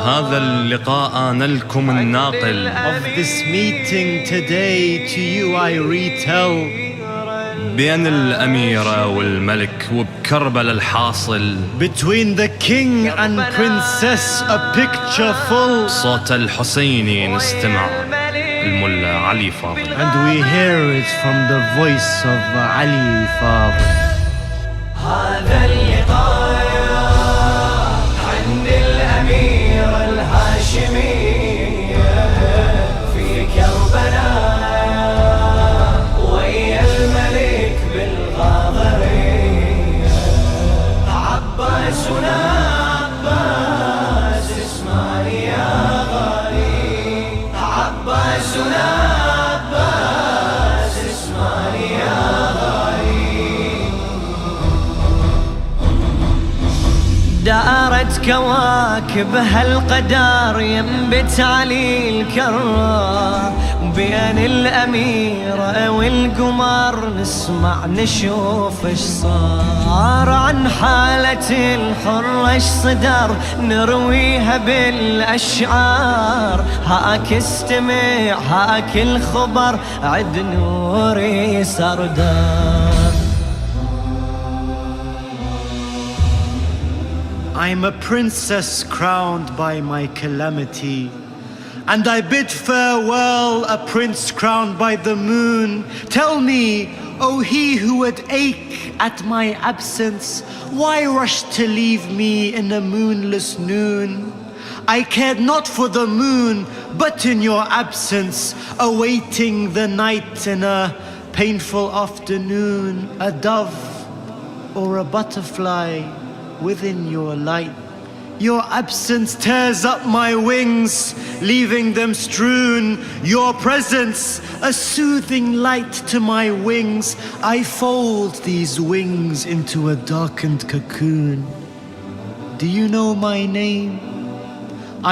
هذا اللقاء نلكم الناقل. Of this meeting today to you I retell بين الأميرة والملك وبكربلاء الحاصل. Between the king and princess a picture full. صوت الحسيني نستمع الملا علي فاضل. And we hear it from the voice of Ali Fadl. هذا اللقاء عند الأميرة الهاشمية في كربلاء ويا الملك بالغاضرية. عباسنا عباس اسمعني يا غالي. عباسنا عباس اسمعني يا غالي. دارت كواكب هالقدر ينبت علي الكرار. بين الأميرة والقمر نسمع نشوف اش صار. عن حالة الحر اش صدر نرويها بالأشعار. هاك استمع هاك الخبر عد نوري سردار. I'm a princess crowned by my calamity, and I bid farewell a prince crowned by the moon. Tell me, O he who would ache at my absence, why rush to leave me in a moonless noon? I cared not for the moon, but in your absence, awaiting the night in a painful afternoon, a dove or a butterfly within your light. Your absence tears up my wings, leaving them strewn. Your presence, a soothing light to my wings. I fold these wings into a darkened cocoon. Do you know my name?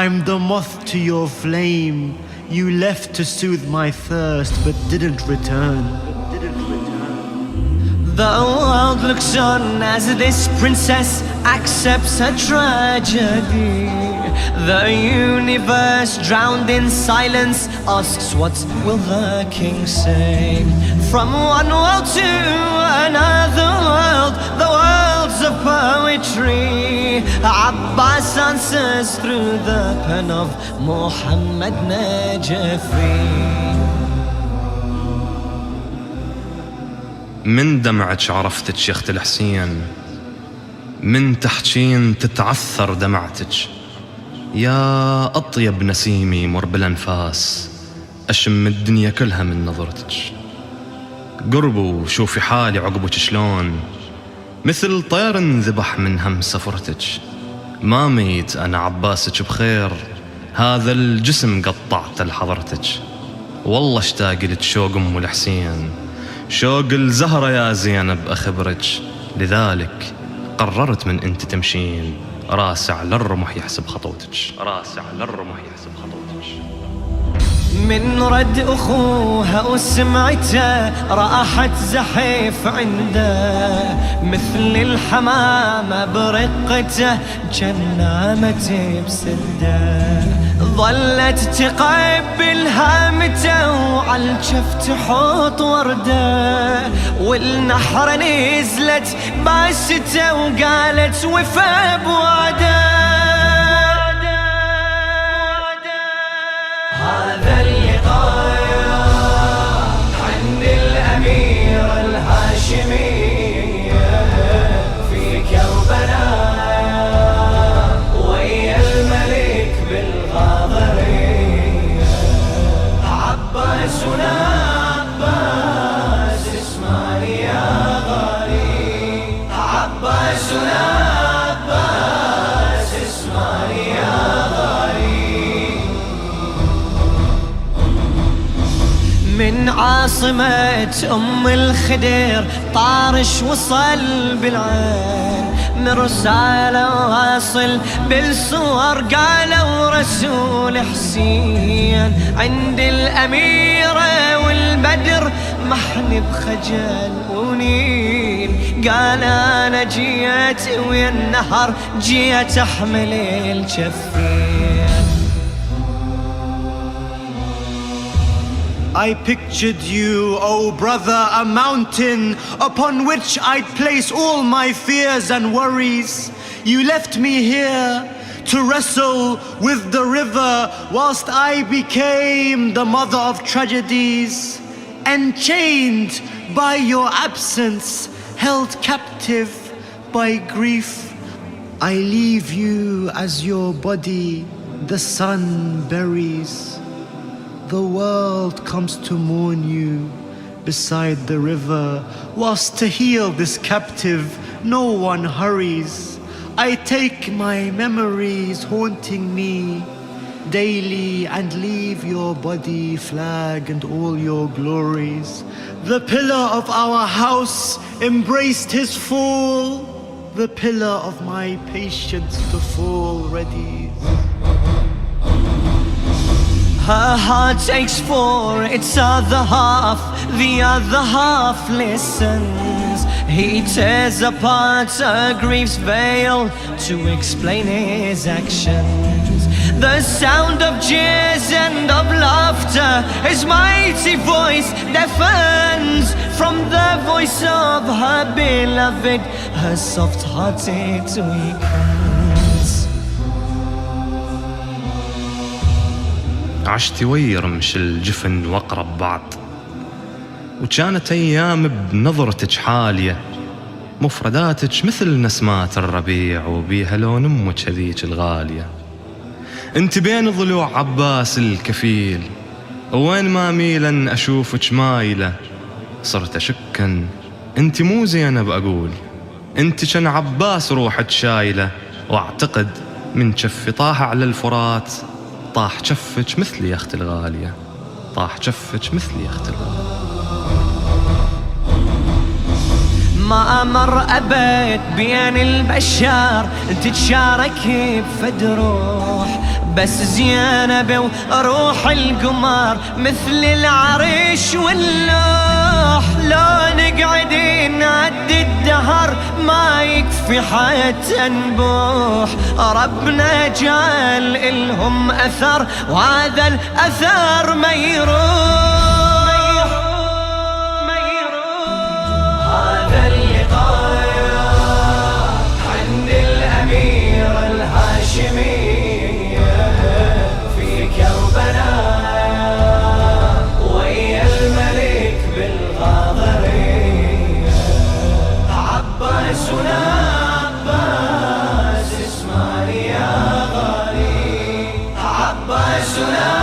I'm the moth to your flame. You left to soothe my thirst, but didn't return. The world looks on as this princess accepts her tragedy. The universe, drowned in silence, asks what will the king say. From one world to another world, the worlds of poetry. Abbas answers through the pen of Muhammad Najafi. من دمعك عرفتك يا اخت الحسين، من تحجين تتعثر دمعتك. يا أطيب نسيمي مر بالأنفاس، أشم الدنيا كلها من نظرتك. قربوا شوفي حالي عقبك شلون، مثل طير انذبح من هم سفرتك. ما ميت أنا عباسك بخير، هذا الجسم قطعت لحضرتك. والله اشتاق لك شوق أم الحسين، شوق الزهرة يا زينب أخبرك. لذلك قررت من أنت تمشين، راسع للرمح يحسب خطوتك، راسع للرمح يحسب خطوتك. من رد أخوها وسمعته راحت زحف عنده. مثل الحمامة برقته جنامت بسده. ظلت تقبل هامته وعالجف تحط ورده. والنحر نزلت باسته وقالت وفى بوعده. هذا اللقاء عند الأميرة الهاشمية في كربلاء ويا الملك بالغاضرية. عباسنا عباس اسمعني يا غالي. عباسنا عباس اسمعني يا غالي. من عاصمة أم الخدير طارش وصل بالعين. مرساله واصل بالصور قالوا رسول حسين عند الأميرة والبدر محن بخجل ونيل قال أنا جيت ويا النهر جيت أحمل الجفين. I pictured you, oh brother, a mountain upon which I'd place all my fears and worries. You left me here to wrestle with the river whilst I became the mother of tragedies. Enchained by your absence, held captive by grief, I leave you as your body the sun buries. The world comes to mourn you beside the river, whilst to heal this captive no one hurries. I take my memories haunting me daily and leave your body, flag and all your glories. The pillar of our house embraced his fall, the pillar of my patience to fall ready. Her heart aches for its other half, the other half listens. He tears apart her grief's veil to explain his actions. The sound of jeers and of laughter, his mighty voice deafens from the voice of her beloved, her soft-hearted weakens. عشت ويا رمش الجفن واقرب بعض، وكانت ايام بنظرتك حاليه، مفرداتك مثل نسمات الربيع وبيها لون امك هذيك الغاليه. انت بين ضلوع عباس الكفيل، وين ما ميلا اشوفك مايله، صرت اشكن انت مو زينب اقول، انت كان عباس روحك شايله، واعتقد من كف طاح على الفرات طاح جفك مثلي يا اختي الغاليه، طاح جفك مثلي يا اختي الغاليه. ما مر أبد بين البشر تتشارك بفد روح، بس زينب وروح القمر مثل العرش واللوح. لو نقعد نعدي الدهر ما يكفي حتى نبوح، ربنا جعل إلهم أثر وهذا الأثر ما يروح. هذا اللقاء عند الأميرة الهاشمية في كربلاء ويا الملك بالغاضرية. عباسنا عباس اسمعني يا غالي، عباسنا